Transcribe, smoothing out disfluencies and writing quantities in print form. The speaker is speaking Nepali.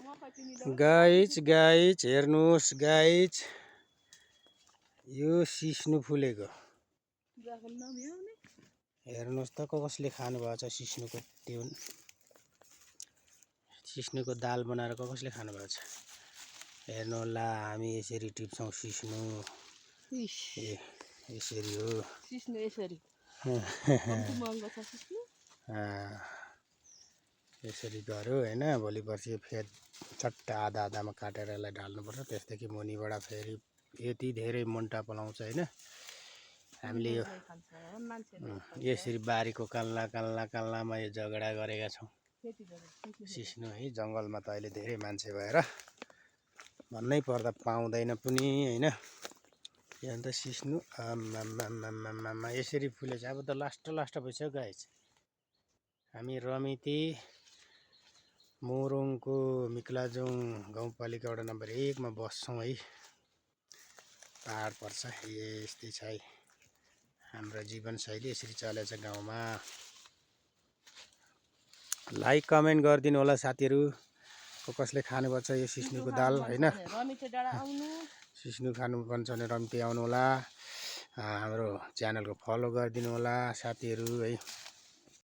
गाइज हेर्नुहोस् गाइज, यो सिस्नु फुलेको हेर्नुहोस् त कसले खानु भएको छ। सिस्नुको त्यो सिस्नुको दाल बनाएर कसले खानु भएको छ हेर्नु होला। हामी यसरी टिप्छौँ सिस्नु, यसरी हो सिस्नु, यसरी यसरी गर्यो हैन। भोलि पर्सि फेरि चट्टा आधा आधामा काटेर यसलाई ढाल्नुपर्छ। त्यसदेखि मुनिबाट फेरि यति धेरै मुन्टा पलाउँछ हैन। हामीले यो यसरी बारीको काल्ला काल्ला काल्लामा यो झगडा गरेका छौँ सिस्नु है। जङ्गलमा त अहिले धेरै मान्छे भएर भन्नै पर्दा पाउँदैन पनि हैन। यो अन्त सिस्नु आमामामामा यसरी फुलेछ। अब त लास्ट भइसक्यो गाइस। हामी रमिती मोरङको मिक्लाजुङ गाउँपालिका वडा नम्बर 1 मा बस्छौँ है। पहाड पर्छ। यस्तै छ है हाम्रो जीवनशैली, यसरी चलेछ गाउँमा। लाइक कमेन्ट गरिदिनु होला साथीहरू, कसले खानुभएको छ यो सिस्नुको दाल हैन। सिस्नु खानु मन छ भने रमिती आउनु होला। हाम्रो च्यानलको फलो गरिदिनु होला साथीहरू है।